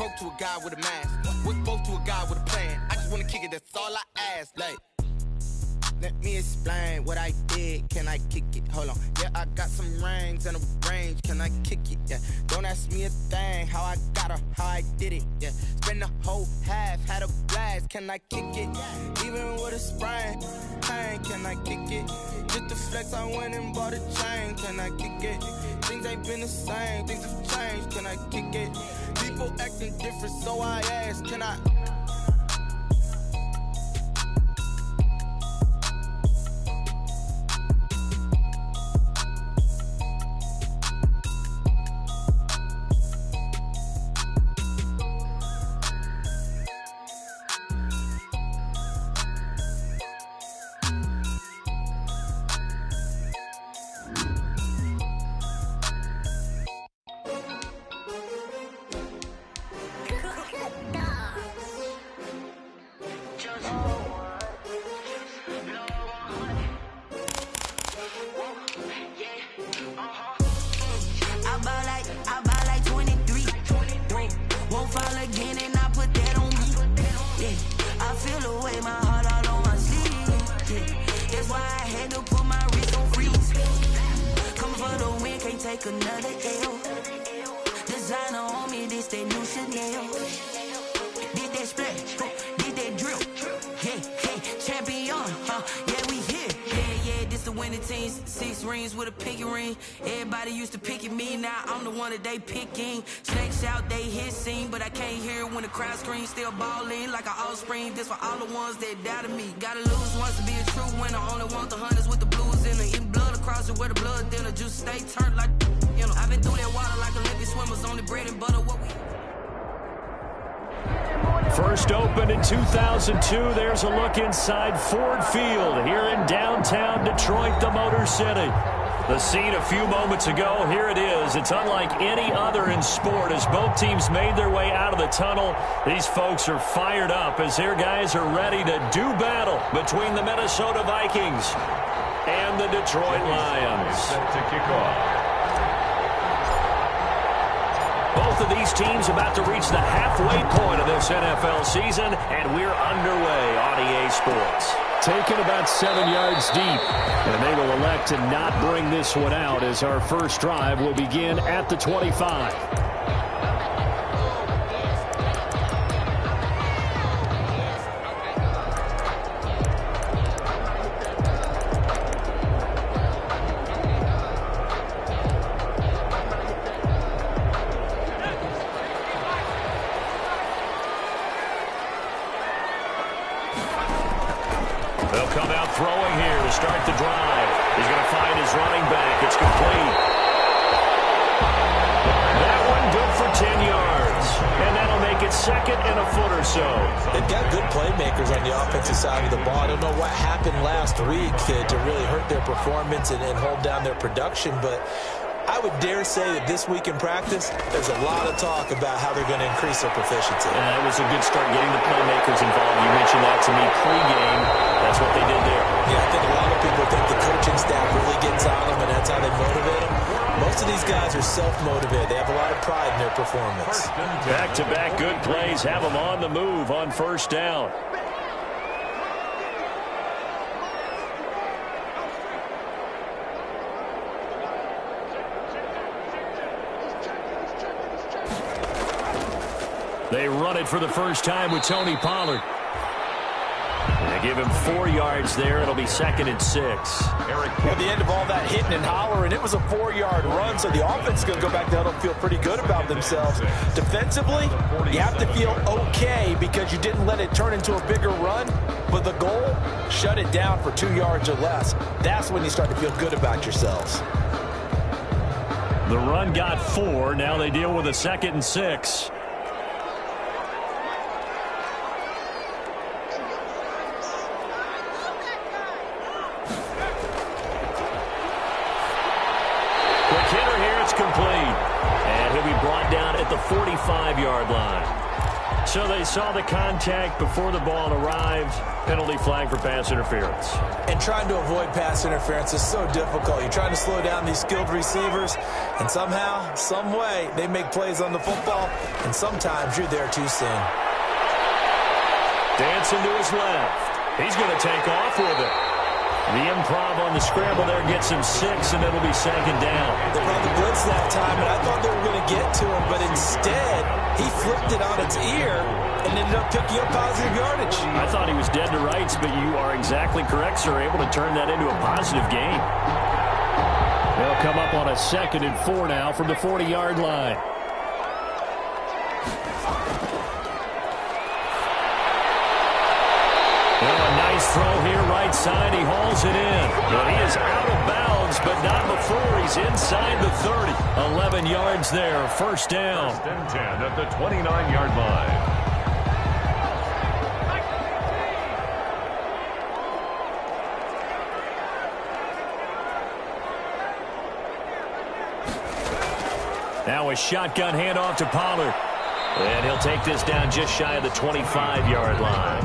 broke to a guy with a mask. Was broke to a guy with a plan. I just wanna kick it, that's all I ask. Like, let me explain what I did. Can I kick it? Hold on. Yeah, I got some rings and a range. Can I kick it? Yeah. Don't ask me a thing. How I got her, how I did it. Yeah. Spend the whole half, had a blast. Can I kick it? Even with a sprain. Pain, can I kick it? Just to flex, I went and bought a chain. Can I kick it? Things ain't been the same. Things have changed. Can I kick it? People acting different, so I ask. Can I? They picking snakes out, they hissing, but I can't hear when the crowd screams. Still balling like an offspring. This for all the ones that doubted me. Gotta lose once to be a true winner. Only want the hunters with the blues in it. Eating blood across it where the blood dinner. Juice stay turned like, you know. I've been through that water like Olympic swimmers. Only bread and butter. What we. First opened in 2002. There's a look inside Ford Field here in downtown Detroit, the Motor City. The scene a few moments ago, here it is. It's unlike any other in sport as both teams made their way out of the tunnel. These folks are fired up as their guys are ready to do battle between the Minnesota Vikings and the Detroit Lions. Set to kick off. Both of these teams about to reach the halfway point of this NFL season, and we're underway on EA Sports. Taken about 7 yards deep, and they will elect to not bring this one out as our first drive will begin at the 25. And hold down their production, but I would dare say that this week in practice, there's a lot of talk about how they're going to increase their proficiency. It was a good start getting the playmakers involved. You mentioned that to me pregame. That's what they did there. Yeah, I think a lot of people think the coaching staff really gets on them, and that's how they motivate them. Most of these guys are self-motivated. They have a lot of pride in their performance. Back-to-back good plays have them on the move on first down. They run it for the first time with Tony Pollard. They give him 4 yards there. It'll be 2nd and 6. At the end of all that hitting and hollering, it was a 4-yard run, so the offense is going to go back to huddle and feel pretty good about themselves. Defensively, you have to feel okay because you didn't let it turn into a bigger run, but the goal, shut it down for 2 yards or less. That's when you start to feel good about yourselves. The run got 4. Now they deal with a 2nd and 6. Complete. And he'll be brought down at the 45-yard line. So they saw the contact before the ball arrived. Penalty flag for pass interference. And trying to avoid pass interference is so difficult. You're trying to slow down these skilled receivers, and somehow, some way, they make plays on the football, and sometimes you're there too soon. Dancing to his left. He's going to take off with it. The improv on the scramble there gets him 6, and it'll be second down. They brought the blitz that time, and I thought they were going to get to him, but instead, he flipped it on its ear and ended up picking up positive yardage. I thought he was dead to rights, but you are exactly correct, sir. Able to turn that into a positive gain. They'll come up on a 2nd and 4 now from the 40-yard line. Throw here right side. He hauls it in. But he is out of bounds, but not before he's inside the 30. 11 yards there. First down. 1st and 10 at the 29-yard line. Now a shotgun handoff to Pollard. And he'll take this down just shy of the 25-yard line.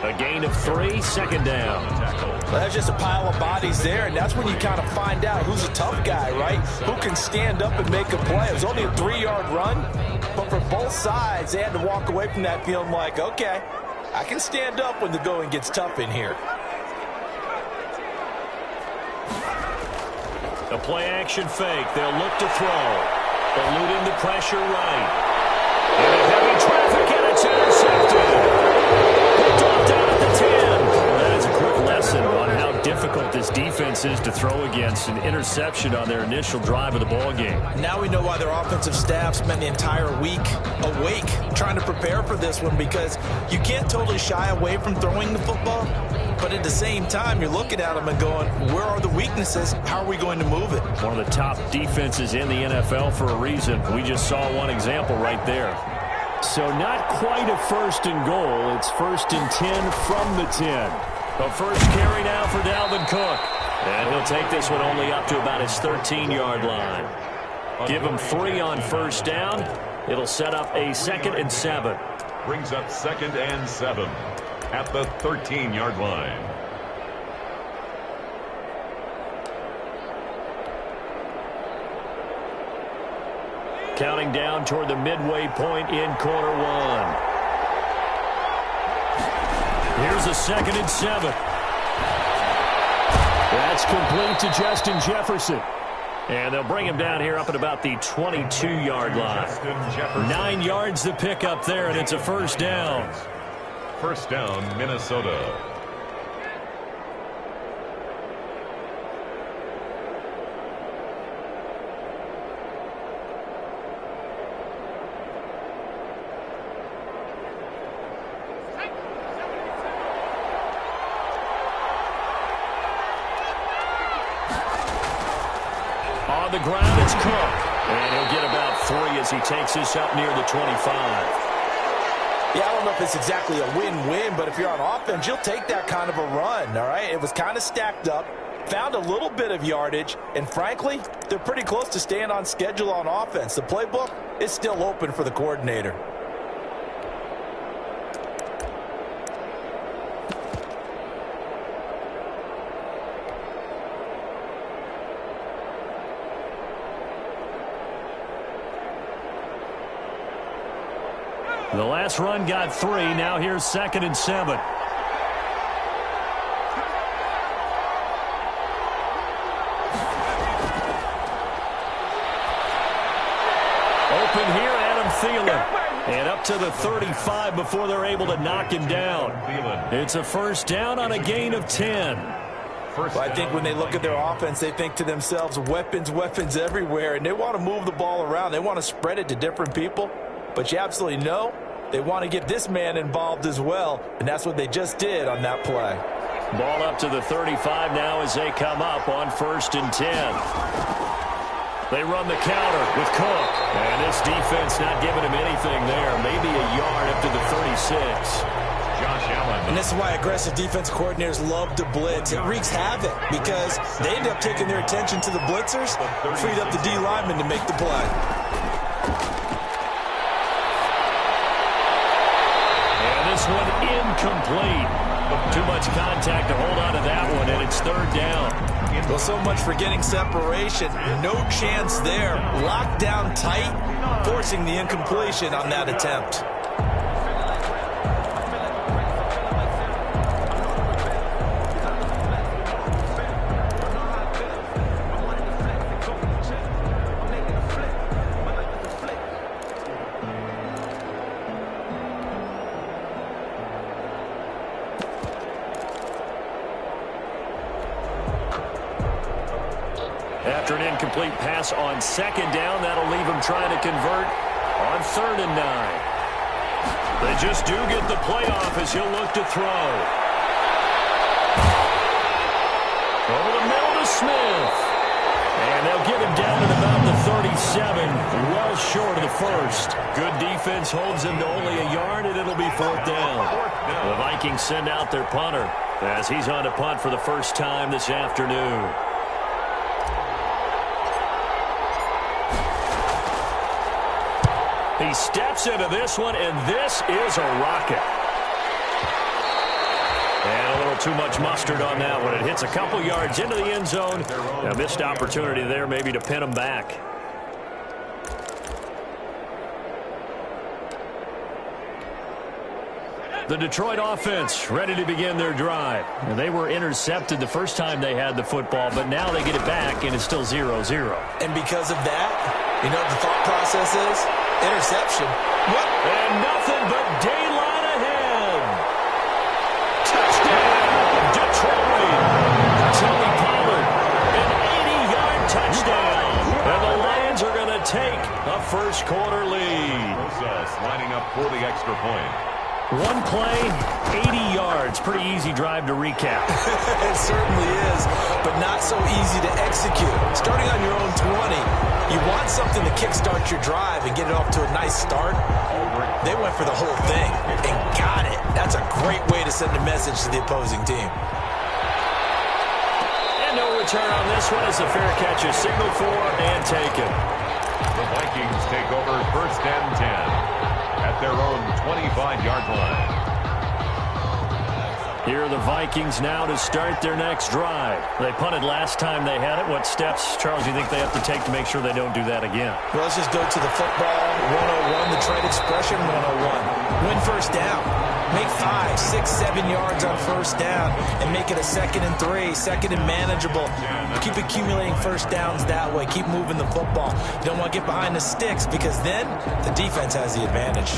A gain of 3, second down. Well, that's just a pile of bodies there, and that's when you kind of find out who's a tough guy, right? Who can stand up and make a play. It was only a 3-yard run, but for both sides, they had to walk away from that feeling like, okay, I can stand up when the going gets tough in here. A play-action fake. They'll look to throw. Eluding the pressure right. And a heavy traffic, and it's intercepted. Down at the 10. That is a quick lesson on how difficult this defense is to throw against. An interception on their initial drive of the ball game. Now we know why their offensive staff spent the entire week awake trying to prepare for this one, because you can't totally shy away from throwing the football, but at the same time you're looking at them and going, where are the weaknesses? How are we going to move it? One of the top defenses in the NFL for a reason. We just saw one example right there. So not quite a 1st and goal. It's 1st and 10 from the 10. The first carry now for Dalvin Cook. And he'll take this one only up to about his 13-yard line. Give him 3 on 1st down. It'll set up a 2nd and 7. Brings up 2nd and 7 at the 13-yard line. Counting down toward the midway point in quarter 1. Here's a 2nd and 7. That's complete to Justin Jefferson. And they'll bring him down here up at about the 22-yard line. 9 yards to pick up there, and it's a 1st down. 1st down, Minnesota. On the ground, it's Cook. And he'll get about 3 as he takes this up near the 25. Yeah, I don't know if it's exactly a win-win, but if you're on offense, you'll take that kind of a run, all right? It was kind of stacked up, found a little bit of yardage, and frankly, they're pretty close to staying on schedule on offense. The playbook is still open for the coordinator. The last run got 3. Now here's 2nd and 7. Open here, Adam Thielen. And up to the 35 before they're able to knock him down. It's a 1st down on a gain of 10. Well, I think when they look at their offense, they think to themselves, weapons, weapons everywhere, and they want to move the ball around. They want to spread it to different people. But you absolutely know they want to get this man involved as well, and that's what they just did on that play. Ball up to the 35 now as they come up on 1st and 10. They run the counter with Cook. And this defense not giving him anything there. Maybe a yard up to the 36. Josh Allen. And this is why aggressive defense coordinators love to blitz. It wreaks havoc because they end up taking their attention to the blitzers, freed up the D lineman to make the play. this one incomplete. Too much contact to hold on to that one, and it's third down. Well, so much for getting separation. No chance there. Locked down tight, forcing the incompletion on that attempt. After an incomplete pass on second down, that'll leave him trying to convert on 3rd and 9. They just do get the playoff as he'll look to throw. Over the middle to Smith. And they'll get him down at about the 37, well short of the first. Good defense holds him to only a yard, and it'll be 4th down. The Vikings send out their punter as he's on to punt for the first time this afternoon. He steps into this one, and this is a rocket. And a little too much mustard on that one. It hits a couple yards into the end zone. A missed opportunity there maybe to pin him back. The Detroit offense ready to begin their drive. And they were intercepted the first time they had the football, but now they get it back, and it's still 0-0. And because of that, you know what the thought process is? Interception. What? And nothing but daylight ahead. Touchdown, Detroit. Tony Pollard, an 80-yard touchdown. And the Lions are going to take a first-quarter lead. Lining up for the extra point. One play, 80 yards. Pretty easy drive to recap. It certainly is, but not so easy to execute. Starting on your own 20, you want something to kickstart your drive and get it off to a nice start. They went for the whole thing and got it. That's a great way to send a message to the opposing team. And no return on this one as a fair catch is signaled for and taken. The Vikings take over 1st and 10. At their own 25-yard line. Here are the Vikings now to start their next drive. They punted last time they had it. What steps, Charles, do you think they have to take to make sure they don't do that again? Well, let's just go to the football 101, the trade expression 101. Win first down. Make 5, 6, 7 yards on first down and make it a 2nd and 3, 2nd and manageable. Keep accumulating first downs that way. Keep moving the football. You don't want to get behind the sticks because then the defense has the advantage.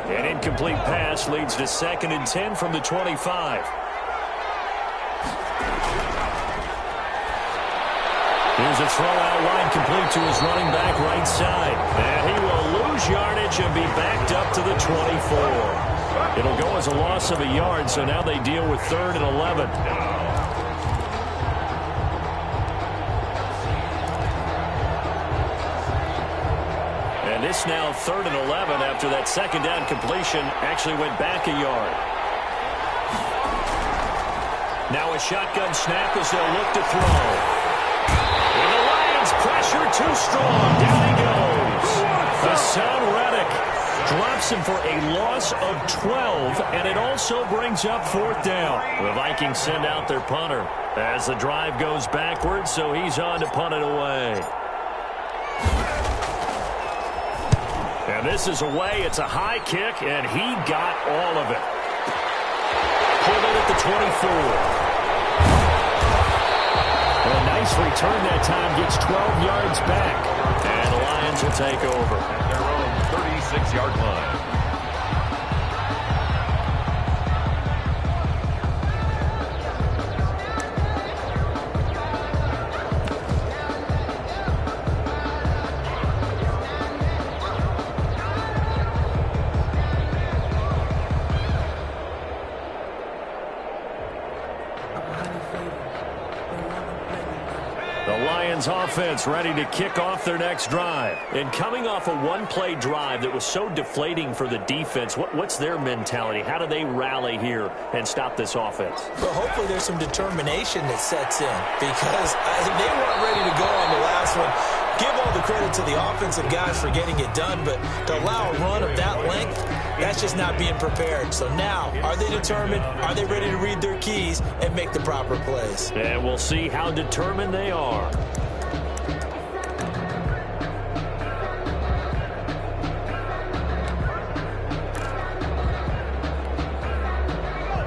An incomplete pass leads to 2nd and 10 from the 25. Here's a throw out wide complete to his running back right side. And he will lose yardage and be backed up to the 24. It'll go as a loss of a yard, so now they deal with 3rd and 11. And this now 3rd and 11 after that 2nd down completion actually went back a yard. Now a shotgun snap as they'll look to throw. And the Lions pressure too strong. Down he goes. Hassan Reddick drops him for a loss of 12, and it also brings up 4th down. The Vikings send out their punter as the drive goes backwards, so he's on to punt it away. And this is away. It's a high kick, and he got all of it. Pulled it at the 24. A nice return that time, gets 12 yards back. And the Lions will take over. At their own 36-yard line. Lions offense ready to kick off their next drive. And coming off a one-play drive that was so deflating for the defense, what's their mentality? How do they rally here and stop this offense? Well, hopefully there's some determination that sets in because they weren't ready to go on the last one. Give all the credit to the offensive guys for getting it done, but to allow a run of that length, that's just not being prepared. So now, are they determined? Are they ready to read their keys and make the proper plays? And we'll see how determined they are.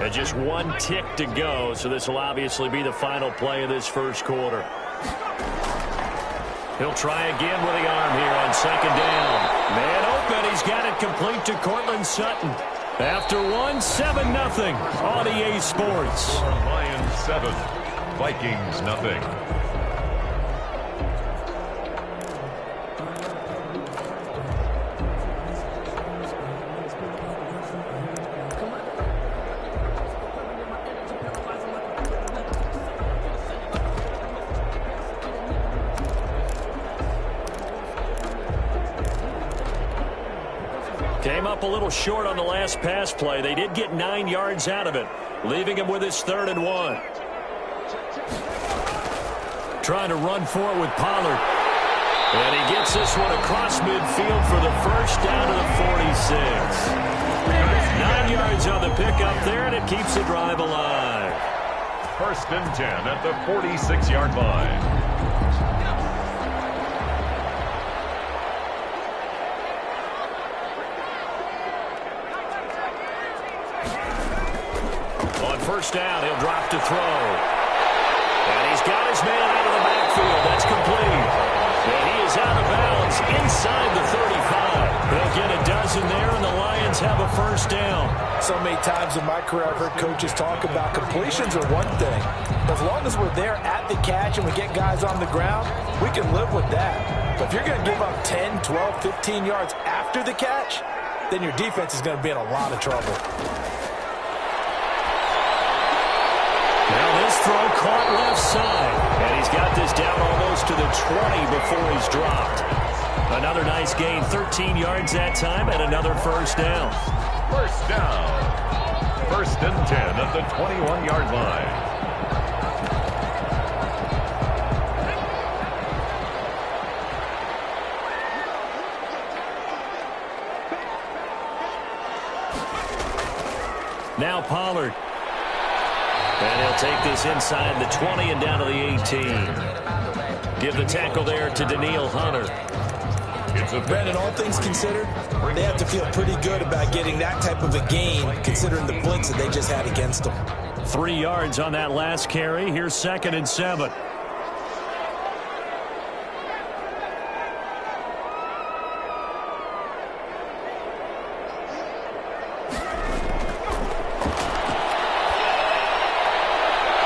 And just one tick to go, so this will obviously be the final play of this first quarter. He'll try again with the arm here on second down. Man open, he's got it complete to Cortland Sutton. After 7-0 on EA Sports. Lions 7, Vikings nothing. Came up a little short on the last pass play. They did get 9 yards out of it, leaving him with his 3rd and 1. Trying to run for it with Pollard. And he gets this one across midfield for the first down to the 46. 9 yards on the pickup there, and it keeps the drive alive. 1st and 10 at the 46-yard line. First down, he'll drop to throw. And he's got his man out of the backfield. That's complete. And he is out of bounds inside the 35. They'll get a dozen there, and the Lions have a first down. So many times in my career, I've heard coaches talk about completions are one thing. But as long as we're there at the catch and we get guys on the ground, we can live with that. But if you're going to give up 10, 12, 15 yards after the catch, then your defense is going to be in a lot of trouble. Now this throw caught left side. And he's got this down almost to the 20 before he's dropped. Another nice gain, 13 yards that time, and another first down. First down. 1st and 10 at the 21-yard line. Now Pollard. And he'll take this inside the 20 and down to the 18. Give the tackle there to Daniil Hunter. Brandon, all things considered, they have to feel pretty good about getting that type of a gain, considering the blitz that they just had against them. 3 yards on that last carry. Here's 2nd and 7.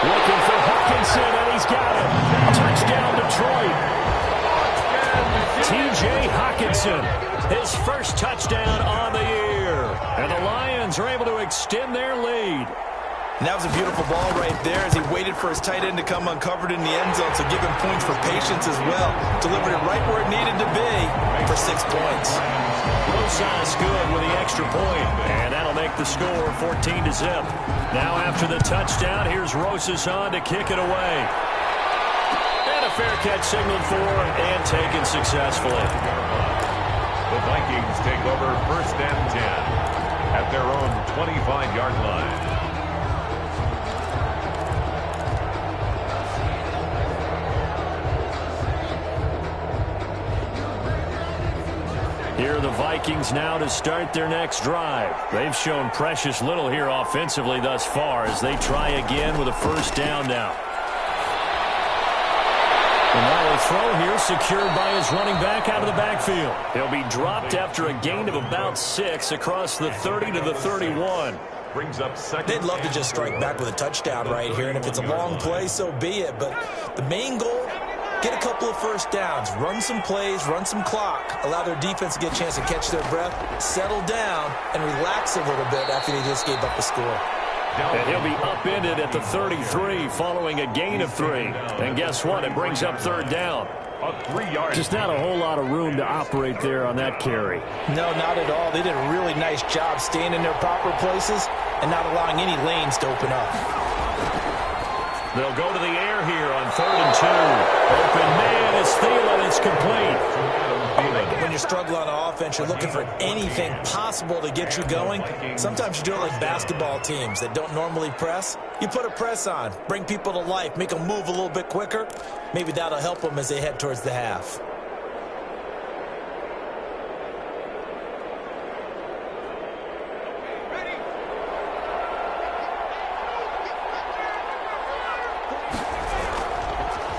Looking for Hawkinson, and he's got it. Touchdown, Detroit. T.J. Hawkinson, his first touchdown on the year. And the Lions are able to extend their lead. And that was a beautiful ball right there as he waited for his tight end to come uncovered in the end zone, so give him points for patience as well. Delivered it right where it needed to be for 6 points. Rosas good with the extra point, and that'll make the score 14-0. Now after the touchdown, here's Rosas on to kick it away. And a fair catch signaled for and taken successfully. The Vikings take over 1st and 10 at their own 25-yard line. Here are the Vikings now to start their next drive. They've shown precious little here offensively thus far as they try again with a first down now. And now a throw here secured by his running back out of the backfield. He'll be dropped after a gain of about 6 across the 30 to the 31. Brings up 2nd. They'd love to just strike back with a touchdown right here, and if it's a long play, so be it. But the main goal, get a couple of first downs, run some plays, run some clock, allow their defense to get a chance to catch their breath, settle down, and relax a little bit after they just gave up a score. And he'll be upended at the 33 following a gain of 3. And guess what? It brings up third down. Just not a whole lot of room to operate there on that carry. No, not at all. They did a really nice job staying in their proper places and not allowing any lanes to open up. They'll go to the air here on 3rd and 2. Open man is Thielen. It's complete. When you struggle on offense, you're looking for anything possible to get you going. Sometimes you do it like basketball teams that don't normally press. You put a press on, bring people to life, make them move a little bit quicker. Maybe that'll help them as they head towards the half.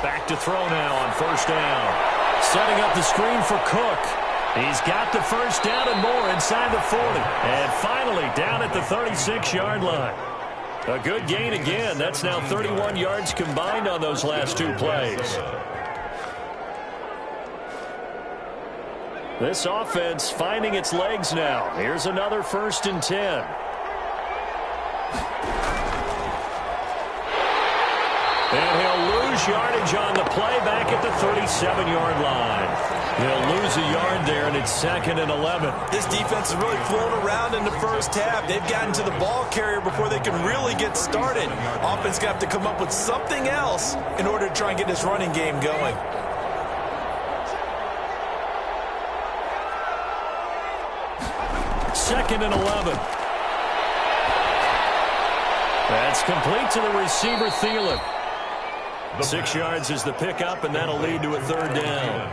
Back to throw now on 1st down. Setting up the screen for Cook. He's got the 1st down and more inside the 40. And finally down at the 36-yard line. A good gain again. That's now 31 yards combined on those last 2 plays. This offense finding its legs now. Here's another 1st and 10. And he'll lose yardage on the play back at the 37-yard line. He'll lose a yard there, and it's 2nd and 11. This defense is really flown around in the first half. They've gotten to the ball carrier before they can really get started. Offense got to come up with something else in order to try and get this running game going. Second and 11. That's complete to the receiver, Thielen. 6 yards is the pickup, and that'll lead to a 3rd down.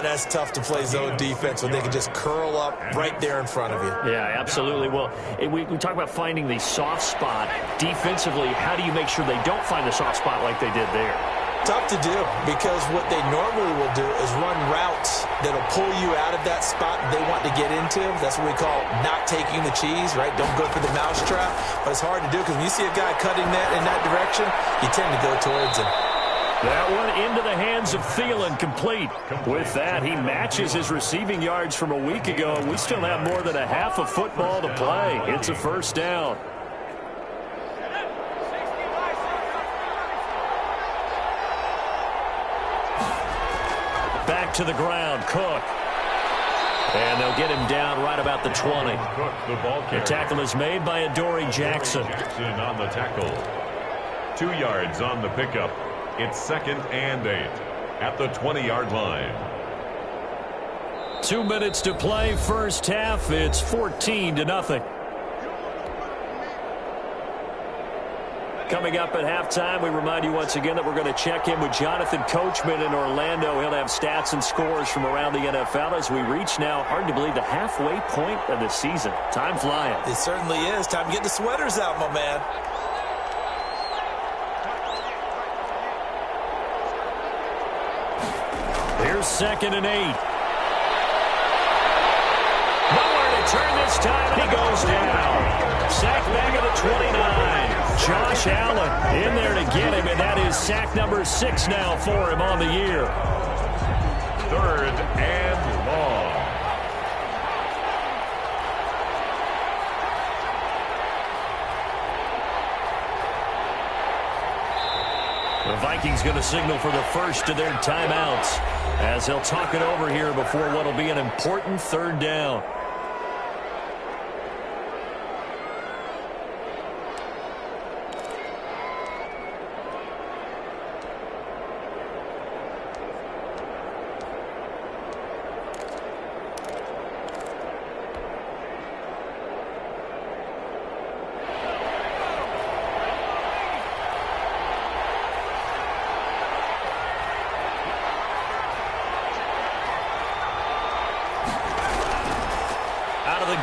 That's tough to play zone defense when they can just curl up right there in front of you. Yeah, absolutely. Well, we talk about finding the soft spot. Defensively, how do you make sure they don't find the soft spot like they did there? Tough to do, because what they normally will do is run routes that'll pull you out of that spot they want to get into. That's what we call not taking the cheese, right? Don't go for the mousetrap. But it's hard to do because when you see a guy cutting that in that direction, you tend to go towards him. That one into the hands of Thielen, complete. With that, he matches his receiving yards from a week ago. We still have more than a half of football to play. It's a 1st down. Back to the ground, Cook. And they'll get him down right about the 20. The tackle is made by Adoree Jackson. On the tackle. 2 yards on the pickup. It's 2nd and 8 at the 20-yard line. 2 minutes to play, first half. It's 14-0. Coming up at halftime, we remind you once again that we're going to check in with Jonathan Coachman in Orlando. He'll have stats and scores from around the NFL as we reach now, hard to believe, the halfway point of the season. Time flying. It certainly is. Time to get the sweaters out, my man. Here's 2nd and 8. Nowhere to turn this time. He goes down. Sack back at the 29. Josh Allen in there to get him, and that is sack number 6 now for him on the year. 3rd and long. The Vikings going to signal for the first of their timeouts as they'll talk it over here before what will be an important 3rd down.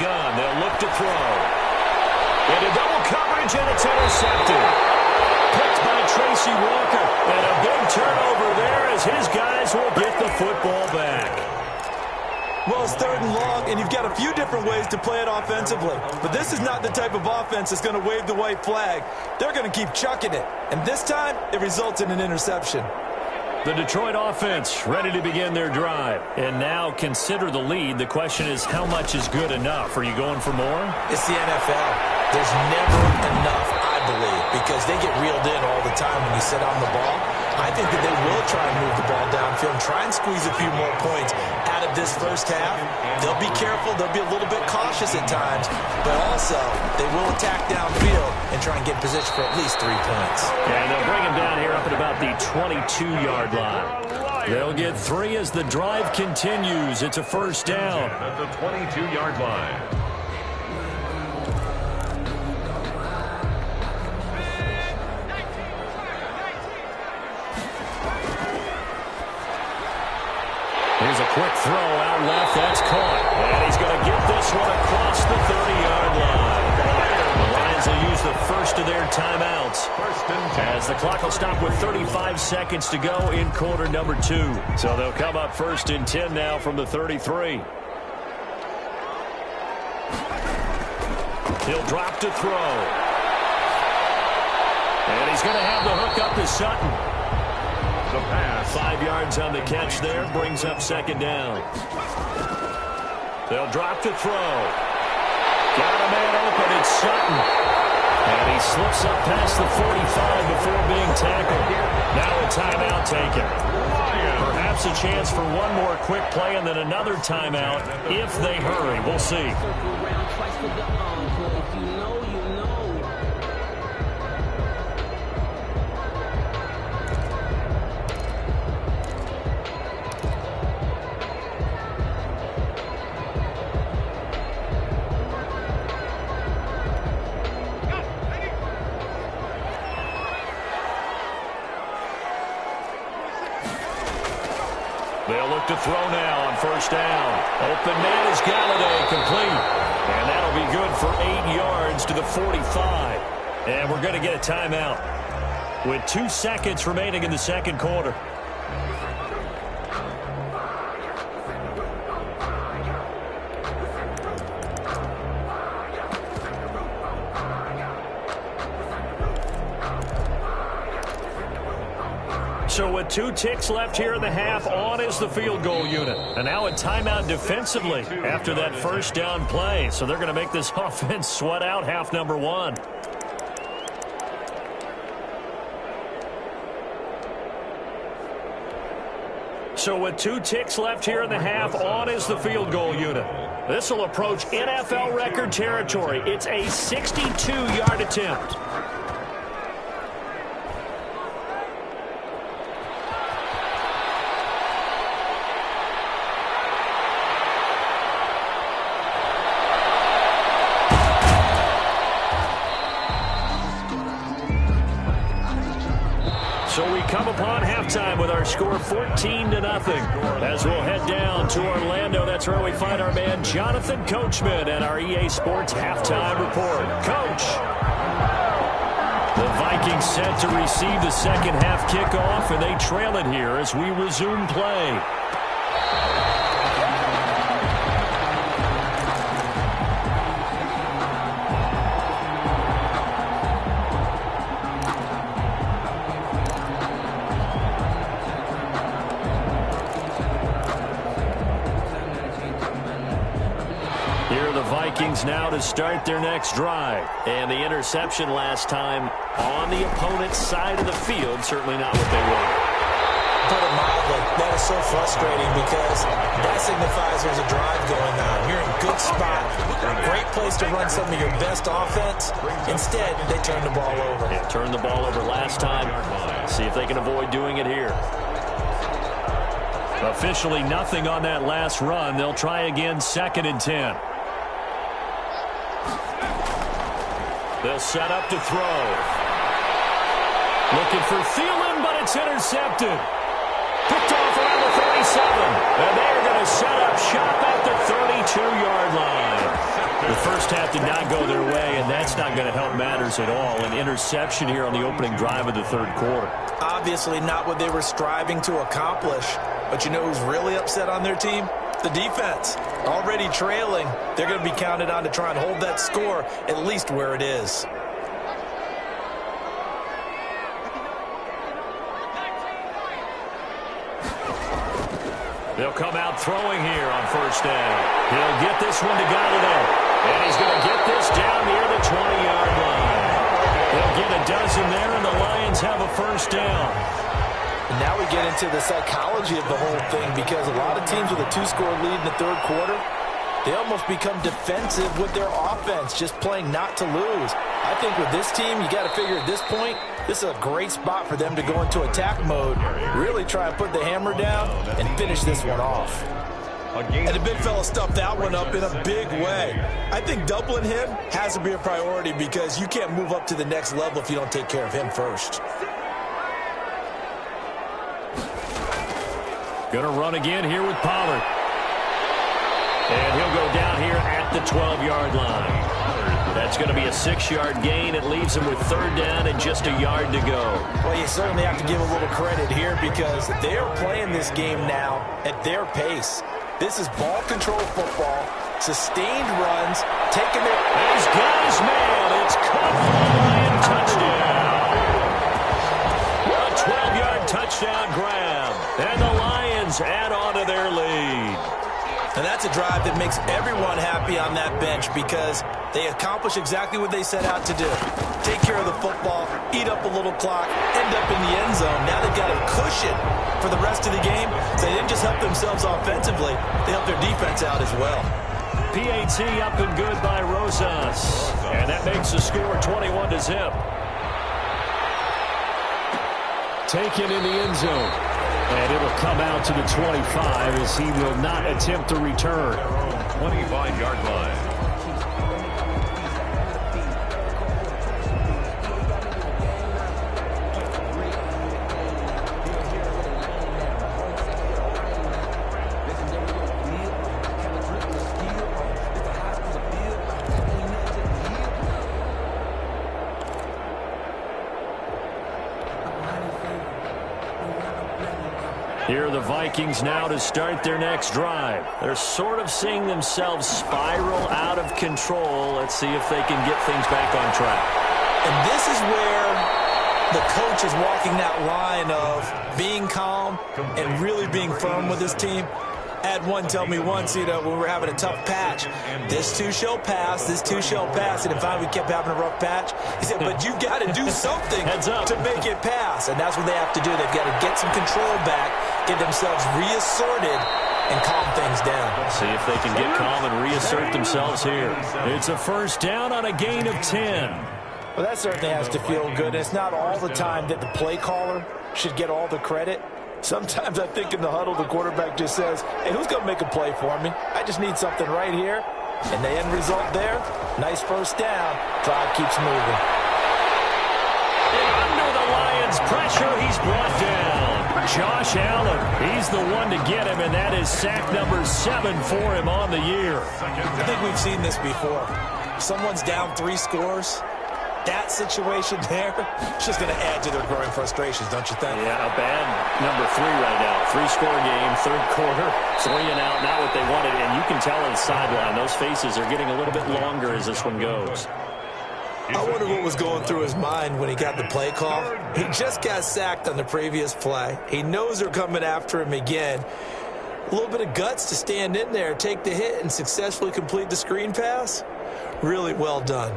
Gun. They'll look to throw. Into double coverage, and it's intercepted. Picked by Tracy Walker. And a big turnover there as his guys will get the football back. Well, it's 3rd and long, and you've got a few different ways to play it offensively. But this is not the type of offense that's going to wave the white flag. They're going to keep chucking it. And this time, it results in an interception. The Detroit offense ready to begin their drive. And now consider the lead. The question is, how much is good enough? Are you going for more? It's the NFL. There's never enough, I believe, because they get reeled in all the time when you sit on the ball. I think that they will try and move the ball downfield and try and squeeze a few more points out of this first half. They'll be careful. They'll be a little bit cautious at times, but also they will attack downfield and try and get in position for at least 3 points. And they'll bring him down here up at about the 22-yard line. They'll get 3 as the drive continues. It's a first down. At the 22-yard line. Here's a quick throw out left. That's caught. And he's going to get this one across the 30-yard line. The Lions will use the first of their timeouts as the clock will stop with 35 seconds to go in quarter number 2. So they'll come up first and 10 now from the 33. He'll drop to throw. And he's going to have the hook up to Sutton. The pass. 5 yards on the catch there, brings up second down. They'll drop to throw. Got a man open, it's Sutton. And he slips up past the 45 before being tackled. Now a timeout taken. Perhaps a chance for one more quick play and then another timeout if they hurry. We'll see. They'll look to throw now on first down. Open man is Galladay, complete. And that'll be good for 8 yards to the 45. And we're going to get a timeout with 2 seconds remaining in the second quarter. So with 2 ticks left here in the half, on is the field goal unit. And now a timeout defensively after that first down play. So they're going to make this offense sweat out half number 1. So with 2 ticks left here in the half, on is the field goal unit. This will approach NFL record territory. It's a 62-yard attempt. So we come upon halftime with our score 14-0. As we'll head down to Orlando, that's where we find our man Jonathan Coachman and our EA Sports halftime report. Coach. The Vikings set to receive the second half kickoff, and they trail it here as we resume play. Vikings now to start their next drive. And the interception last time on the opponent's side of the field, certainly not what they wanted. Put it mildly, that is so frustrating because that signifies there's a drive going on. You're in a good spot, great place to run some of your best offense. Instead, they turn the ball over. Yeah, turned the ball over last time. See if they can avoid doing it here. Officially nothing on that last run. They'll try again, 2nd and 10. They'll set up to throw. Looking for Thielen, but it's intercepted. Picked off around the 37. And they're going to set up shop at the 32-yard line. The first half did not go their way, and that's not going to help matters at all. An interception here on the opening drive of the third quarter. Obviously not what they were striving to accomplish. But you know who's really upset on their team? The defense. Already trailing, they're going to be counted on to try and hold that score at least where it is. They'll come out throwing here on first down. He'll get this one to Galladay. And he's going to get this down near the 20-yard line. They'll get a dozen there, and the Lions have a first down. And now we get into the psychology of the whole thing, because a lot of teams with a 2-score lead in the third quarter, they almost become defensive with their offense, just playing not to lose. I think with this team, you got to figure at this point, this is a great spot for them to go into attack mode, really try and put the hammer down and finish this one off. And the big fella stuffed that one up in a big way. I think doubling him has to be a priority, because you can't move up to the next level if you don't take care of him first. Going to run again here with Pollard. And he'll go down here at the 12-yard line. That's going to be a 6-yard gain. It leaves him with third down and just a yard to go. Well, you certainly have to give a little credit here, because they're playing this game now at their pace. This is ball control football, sustained runs, taking their... He's got his man. It's caught for a Lion touchdown. A 12-yard touchdown grab. And the Lions add on to their lead. And that's a drive that makes everyone happy on that bench, because they accomplish exactly what they set out to do. Take care of the football, eat up a little clock, end up in the end zone. Now they've got a cushion for the rest of the game. So they didn't just help themselves offensively, they helped their defense out as well. PAT up and good by Rosas. And that makes the score 21-0. Taken in the end zone. And it'll come out to the 25 as he will not attempt to return. 25-yard line. Here are the Vikings now to start their next drive. They're sort of seeing themselves spiral out of control. Let's see if they can get things back on track. And this is where the coach is walking that line of being calm and really being firm with his team. I had one tell me once, when we were having a tough patch, this too shall pass, this too shall pass. And then finally we kept having a rough patch. He said, but you've got to do something to make it pass. And that's what they have to do. They've got to get some control back, get themselves reasserted, and calm things down. See if they can get calm and reassert themselves here. It's a first down on a gain of 10. Well, that certainly has to feel good. And it's not all the time that the play caller should get all the credit. Sometimes I think in the huddle, the quarterback just says, hey, who's going to make a play for me? I just need something right here. And the end result there, nice first down. Drive keeps moving. And under the Lions' pressure, he's brought down. Josh Allen, he's the one to get him, and that is sack number 7 for him on the year. I think we've seen this before. Someone's down 3 scores. That situation there, it's just going to add to their growing frustrations, don't you think? Yeah, a bad number 3 right now. 3-score game, third quarter, 3 and out, not what they wanted. And you can tell on the sideline, those faces are getting a little bit longer as this one goes. I wonder what was going through his mind when he got the play call. He just got sacked on the previous play. He knows they're coming after him again. A little bit of guts to stand in there, take the hit, and successfully complete the screen pass. Really well done.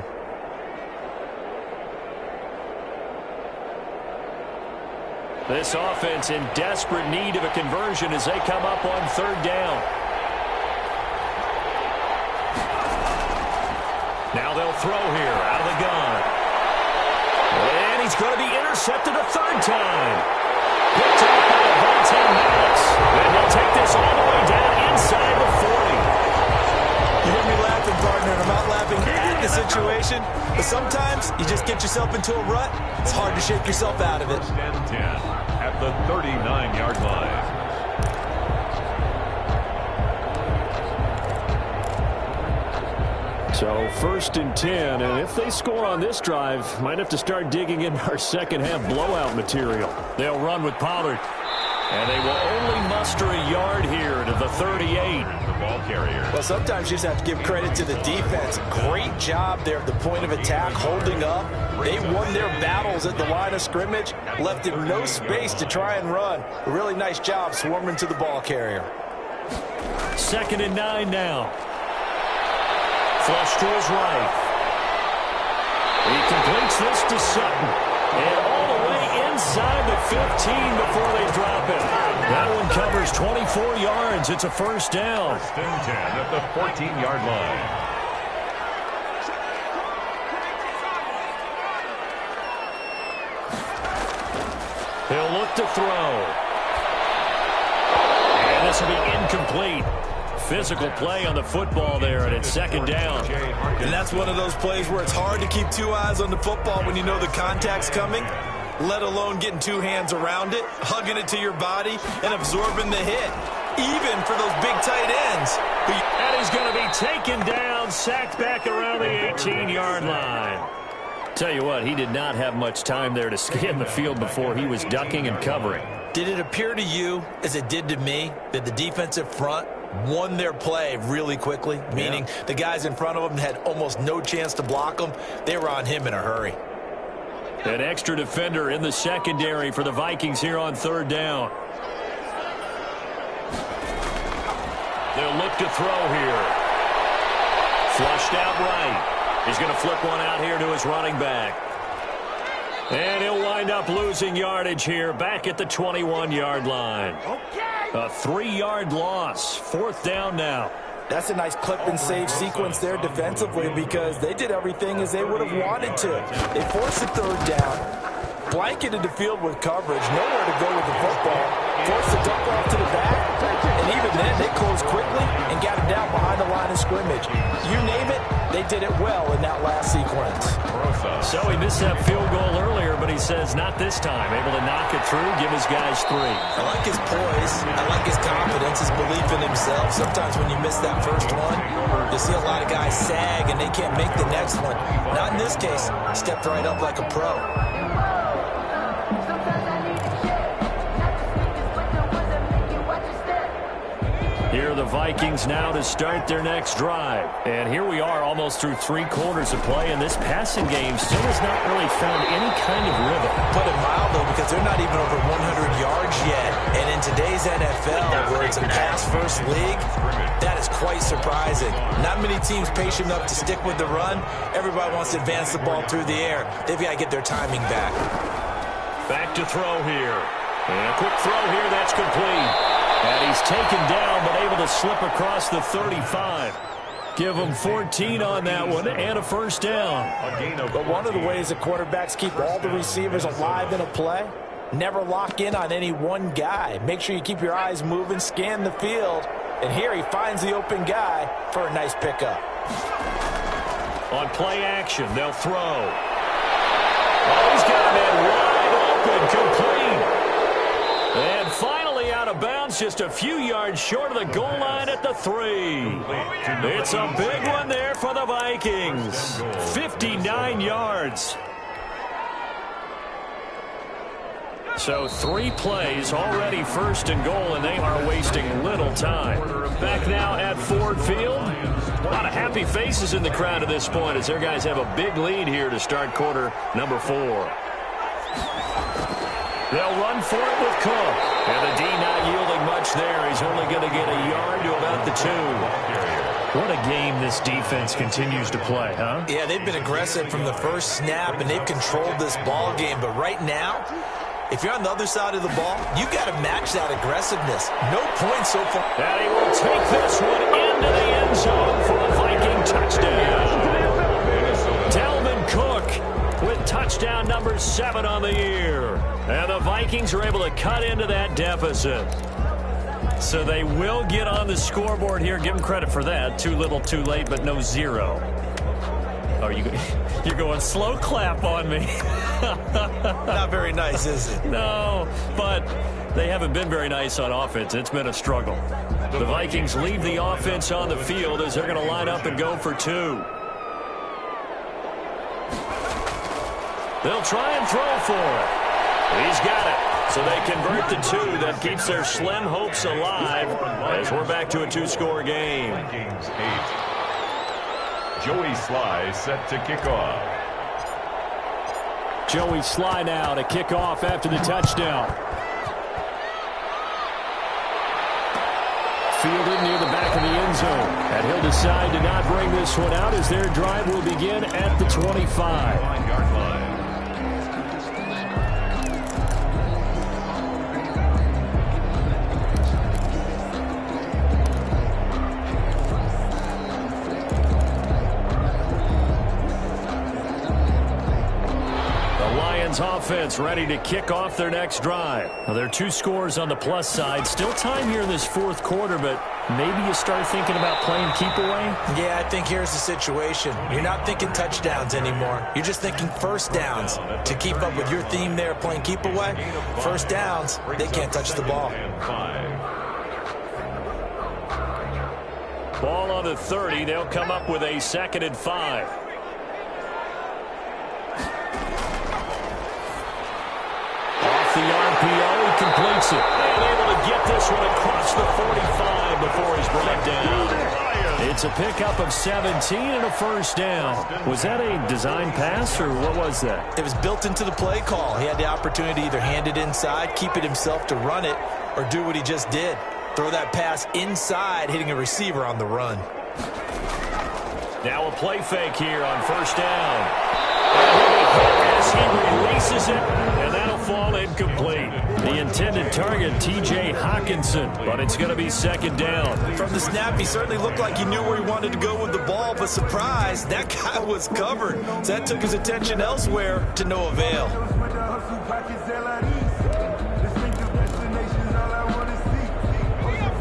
This offense in desperate need of a conversion as they come up on third down. Now they'll throw here out of the gun. And he's going to be intercepted a third time. Picked up by Devontae Maddox. And they'll take this all the way down inside the 40. You hear me laughing, partner, and I'm not laughing at the situation. But sometimes you just get yourself into a rut. It's hard to shake yourself out of it. 10 at the 39-yard line. So first and 10, and if they score on this drive, might have to start digging in our second half blowout material. They'll run with Pollard. And they will only muster a yard here to the 38. The ball carrier. Well, sometimes you just have to give credit to the defense. Great job there at the point of attack, holding up. They won their battles at the line of scrimmage, left him no space to try and run. A really nice job swarming to the ball carrier. 2nd and 9 now. Flush to his right. He completes this to Sutton. And all the way inside the 15 before they drop it. That one covers 24 yards. It's a first down. First and 10 at the 14-yard line. He'll look to throw. And this will be incomplete. Physical play on the football there, and it's second down. And that's one of those plays where it's hard to keep two eyes on the football when you know the contact's coming, let alone getting two hands around it, hugging it to your body, and absorbing the hit, even for those big tight ends. And he's going to be taken down, sacked back around the 18-yard line. Tell you what, he did not have much time there to scan the field before he was ducking and covering. Did it appear to you, as it did to me, that the defensive front won their play really quickly, meaning the guys in front of them had almost no chance to block them? They were on him in a hurry. An extra defender in the secondary for the Vikings here on third down. They'll look to throw here. Flushed out right. He's going to flip one out here to his running back. And he'll wind up losing yardage here back at the 21-yard line. A 3-yard loss. Fourth down now. That's a nice clip and save sequence there defensively because they did everything as they would have wanted to. They forced the third down, blanketed the field with coverage, nowhere to go with the football, forced the dump off to the back, and even then they closed quickly and got him down behind the line of scrimmage. You name it, they did it well in that last sequence. So he missed that field goal earlier, but he says not this time. Able to knock it through, give his guys 3. I like his poise. I like his confidence, his belief in himself. Sometimes when you miss that first one, you see a lot of guys sag and they can't make the next one. Not in this case. Stepped right up like a pro. Here are the Vikings now to start their next drive. And here we are almost through 3 quarters of play, and this passing game still has not really found any kind of rhythm. Put it mild, though, because they're not even over 100 yards yet. And in today's NFL, where it's a pass-first league, that is quite surprising. Not many teams patient enough to stick with the run. Everybody wants to advance the ball through the air. They've got to get their timing back. Back to throw here. And a quick throw here, that's complete. And he's taken down, but able to slip across the 35. Give him 14 on that one and a first down. But one of the ways that quarterbacks keep all the receivers alive in a play, never lock in on any one guy. Make sure you keep your eyes moving, scan the field. And here he finds the open guy for a nice pickup. On play action, they'll throw. Oh, he's got that wide open, complete. And finally out of bounds, just a few yards short of the goal line at the 3. It's a big one there for the Vikings. 59 yards. So 3 plays already first and goal, and they are wasting little time. Back now at Ford Field. A lot of happy faces in the crowd at this point as their guys have a big lead here to start quarter number 4. They'll run for it with Cook. And the D not yielding much there. He's only going to get a yard to about the 2. What a game this defense continues to play, huh? Yeah, they've been aggressive from the first snap, and they've controlled this ball game. But right now, if you're on the other side of the ball, you've got to match that aggressiveness. No points so far. And he will take this one into the end zone for a Viking touchdown. Dalvin Cook with touchdown number 7 on the year. And the Vikings are able to cut into that deficit. So they will get on the scoreboard here. Give them credit for that. Too little, too late, but no 0. Oh, you're going slow clap on me. Not very nice, is it? No, but they haven't been very nice on offense. It's been a struggle. The Vikings leave the offense on the field as they're going to line up and go for 2. They'll try and throw for it. He's got it. So they convert the 2. That keeps their slim hopes alive as we're back to a 2-score game. Vikings 8. Joey Sly set to kick off. Joey Sly now to kick off after the touchdown. fielded near the back of the end zone. And he'll decide to not bring this one out as their drive will begin at the 25. 5-yard line. Offense ready to kick off their next drive. Well, there are 2 scores on the plus side. Still time here in this fourth quarter, but maybe you start thinking about playing keep away? Yeah, I think here's the situation. You're not thinking touchdowns anymore. You're just thinking first downs. To keep up with your theme there, playing keep away, first downs, they can't touch the ball. Ball on the 30. They'll come up with a 2nd and 5. The RPO, he completes it. And able to get this one across the 45 before he's brought down. It's a pickup of 17 and a first down. Was that a design pass, or what was that? It was built into the play call. He had the opportunity to either hand it inside, keep it himself to run it, or do what he just did. Throw that pass inside, hitting a receiver on the run. Now a play fake here on first down. As he releases it, and that'll fall incomplete. The intended target, T.J. Hawkinson, but it's going to be 2nd down. From the snap, he certainly looked like he knew where he wanted to go with the ball, but surprise, that guy was covered. So that took his attention elsewhere to no avail.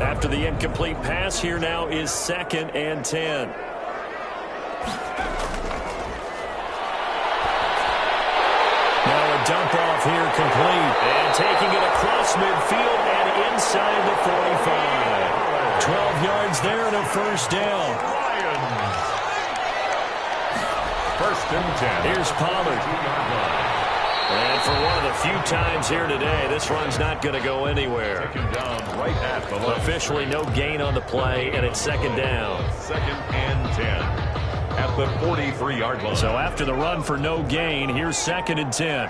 After the incomplete pass, here now is 2nd and 10. Dump off here complete. And taking it across midfield and inside the 45. 12 yards there and a first down. First and 10. Here's Pollard. And for one of the few times here today, this run's not going to go anywhere. Taken down right at the line. Officially no gain on the play, and it's 2nd down. 2nd and 10. At the 43-yard line. So after the run for no gain, here's 2nd and 10.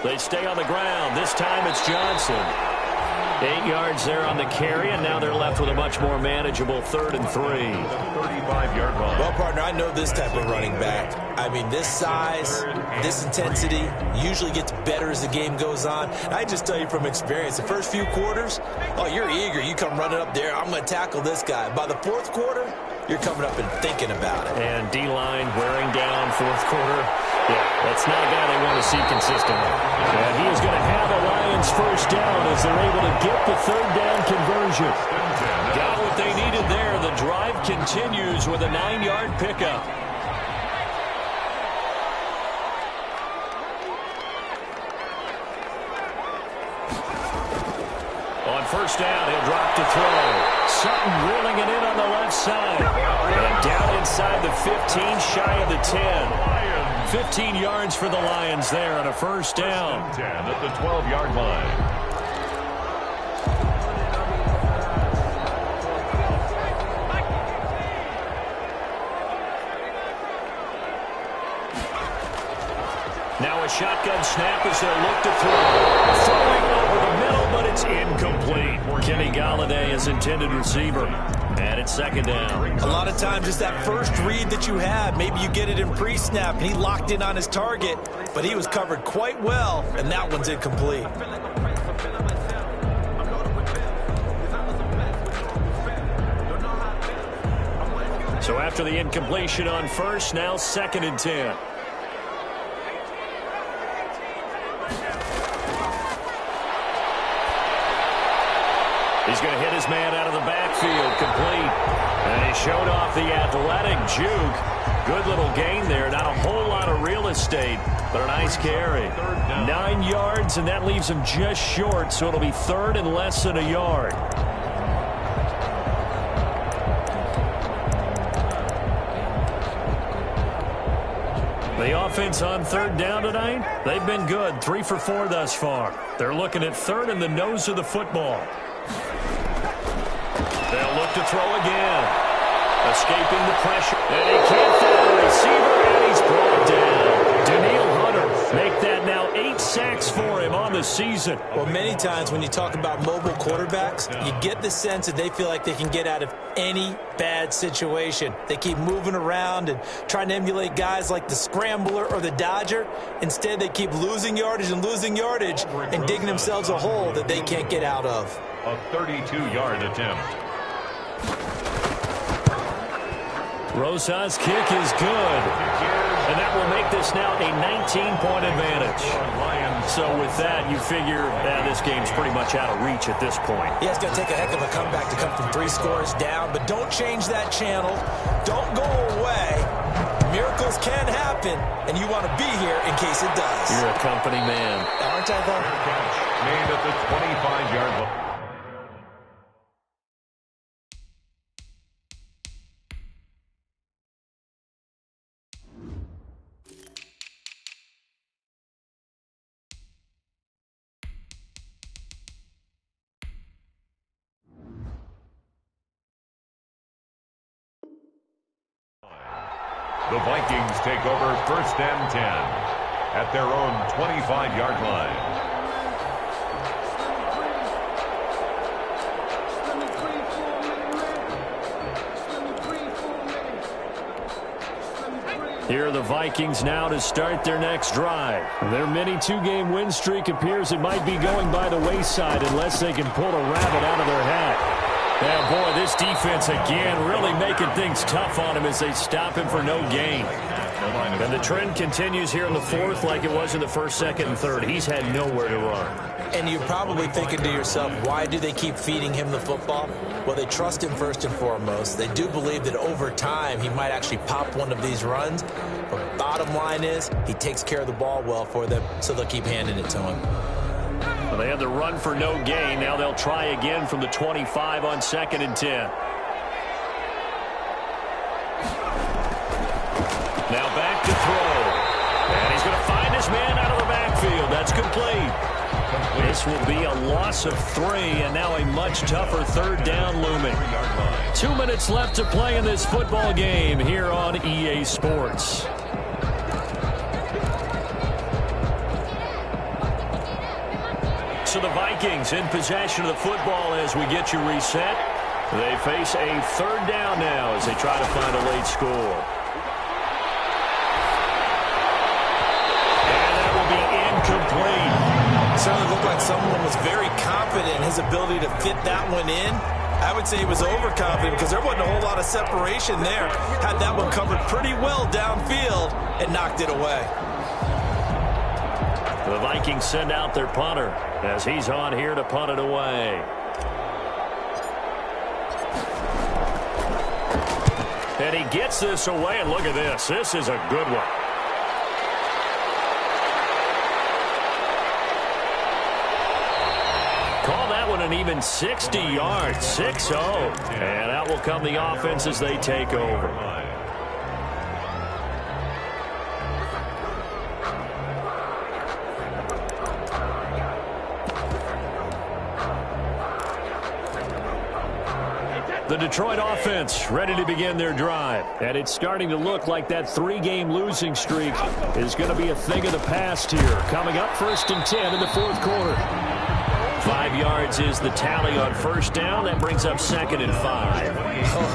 They stay on the ground. This time it's Johnson. 8 yards there on the carry, and now they're left with a much more manageable 3rd and 3. 35-yard line. Well, partner, I know this type of running back. I mean, this size, this intensity usually gets better as the game goes on. I just tell you from experience, the first few quarters, oh, you're eager. You come running up there, I'm going to tackle this guy. By the 4th quarter, you're coming up and thinking about it. And D-line wearing down 4th quarter. Yeah, that's not a guy they want to see consistently. And he is going to have a Lions first down as they're able to get the 3rd down conversion. Got what they needed there. The drive continues with a 9-yard pickup. On first down, he'll drop to throw. Sutton reeling it in on the left side. And down inside the 15, shy of the 10. 15 yards for the Lions there on a first down. 10 at the 12-yard line. Now a shotgun snap as they'll look to throw. Throwing over the middle, but it's incomplete. Kenny Golladay is intended receiver. And it's 2nd down. A lot of times it's that first read that you have. Maybe you get it in pre-snap, and he locked in on his target, but he was covered quite well, and that one's incomplete. So after the incompletion on first, now 2nd and 10. He's going to hit his man out of the backfield, complete. And he showed off the athletic juke. Good little gain there. Not a whole lot of real estate, but a nice carry. 9 yards, and that leaves him just short, so it'll be 3rd and less than a yard. The offense on 3rd down tonight, they've been good. 3 for 4 thus far. They're looking at 3rd and the nose of the football. They'll look to throw again. Escaping the pressure. And he can't find the receiver, and he's brought down. Daniil Hunter make that now now 8 sacks for him on the season. Well, many times when you talk about mobile quarterbacks, you get the sense that they feel like they can get out of any bad situation. They keep moving around and trying to emulate guys like the Scrambler or the Dodger. Instead, they keep losing yardage and digging themselves a hole that they can't get out of. A 32-yard attempt. Rosas' kick is good. And that will make this now a 19-point advantage. So with that, you figure this game's pretty much out of reach at this point. Yeah, it's going to take a heck of a comeback to come from 3 scores down, but don't change that channel. Don't go away. Miracles can happen, and you want to be here in case it does. You're a company man. Aren't I, though? Made at the 25-yard line. The Vikings take over 1st and 10 at their own 25-yard line. Here are the Vikings now to start their next drive. Their mini 2-game win streak appears it might be going by the wayside unless they can pull a rabbit out of their hat. Yeah, boy, this defense again really making things tough on him as they stop him for no gain. And the trend continues here in the 4th like it was in the 1st, 2nd, and 3rd. He's had nowhere to run. And you're probably thinking to yourself, why do they keep feeding him the football? Well, they trust him first and foremost. They do believe that over time he might actually pop one of these runs. But bottom line is he takes care of the ball well for them, so they'll keep handing it to him. Well, they had the run for no gain. Now they'll try again from the 25 on 2nd and 10. Now back to throw. And he's going to find his man out of the backfield. That's complete. This will be a loss of 3, and now a much tougher 3rd down looming. 2 minutes left to play in this football game here on EA Sports. So the Vikings in possession of the football as we get you reset. They face a 3rd down now as they try to find a late score. And that will be incomplete. It certainly looked like someone was very confident in his ability to fit that one in. I would say he was overconfident because there wasn't a whole lot of separation there. Had that one covered pretty well downfield and knocked it away. The Vikings send out their punter as he's on here to punt it away. And he gets this away, and look at this. This is a good one. Call that one an even 60 yards, 6-0. And out will come the offense as they take over. The Detroit offense ready to begin their drive. And it's starting to look like that 3-game losing streak is going to be a thing of the past here. Coming up 1st and 10 in the 4th quarter. 5 yards is the tally on 1st down. That brings up 2nd and 5.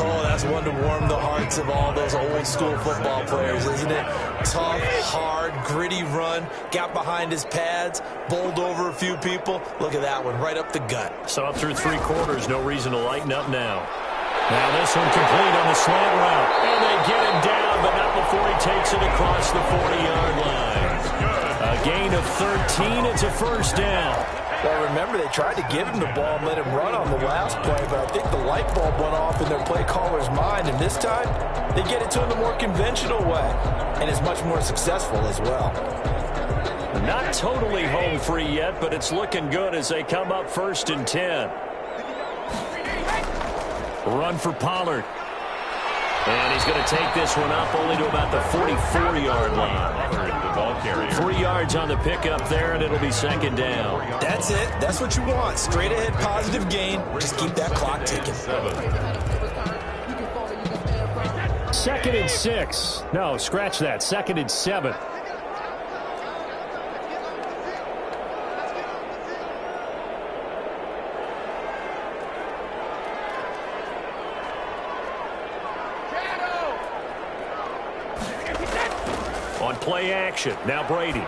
Oh, that's one to warm the hearts of all those old school football players, isn't it? Tough, hard, gritty run. Got behind his pads, bowled over a few people. Look at that one, right up the gut. So up through 3 quarters, no reason to lighten up now. Now this one complete on the slant route. And they get him down, but not before he takes it across the 40-yard line. A gain of 13. It's a 1st down. Well, remember, they tried to give him the ball and let him run on the last play, but I think the light bulb went off in their play caller's mind, and this time they get it to him the more conventional way, and it's much more successful as well. Not totally home free yet, but it's looking good as they come up 1st and 10. Run for Pollard. And he's going to take this one up only to about the 44-yard line. 3 yards on the pickup there, and it'll be 2nd down. That's it. That's what you want. Straight ahead positive gain. Just keep that clock ticking. 2nd and 6. No, scratch that. 2nd and 7. Play action. Now Brady.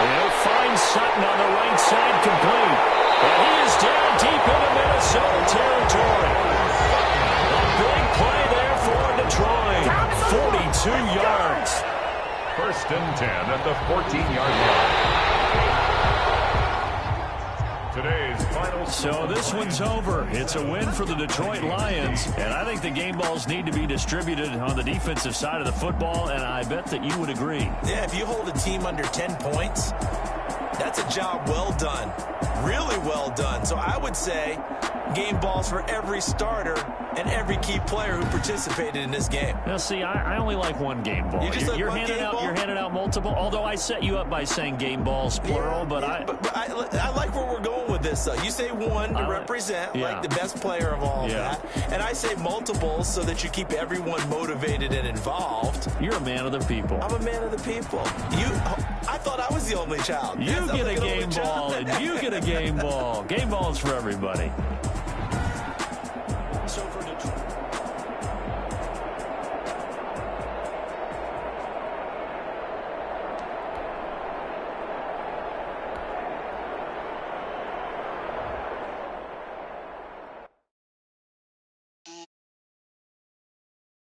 And he'll find Sutton on the right side, complete. And he is down deep into Minnesota territory. A big play there for Detroit. 42 yards. 1st and 10 at the 14-yard line. Today's final. So this one's over. It's a win for the Detroit Lions, and I think the game balls need to be distributed on the defensive side of the football, and I bet that you would agree. Yeah, if you hold a team under 10 points, that's a job well done. Really well done. So I would say game balls for every starter and every key player who participated in this game. Now, see, I only like one game ball. You're handing out multiple, although I set you up by saying game balls, plural, but I like where we're going with this, though. You say one to represent, like the best player of all of that, and I say multiples so that you keep everyone motivated and involved. You're a man of the people. I'm a man of the people. I thought I was the only child. You get a game ball, and you get a game ball. Game balls for everybody.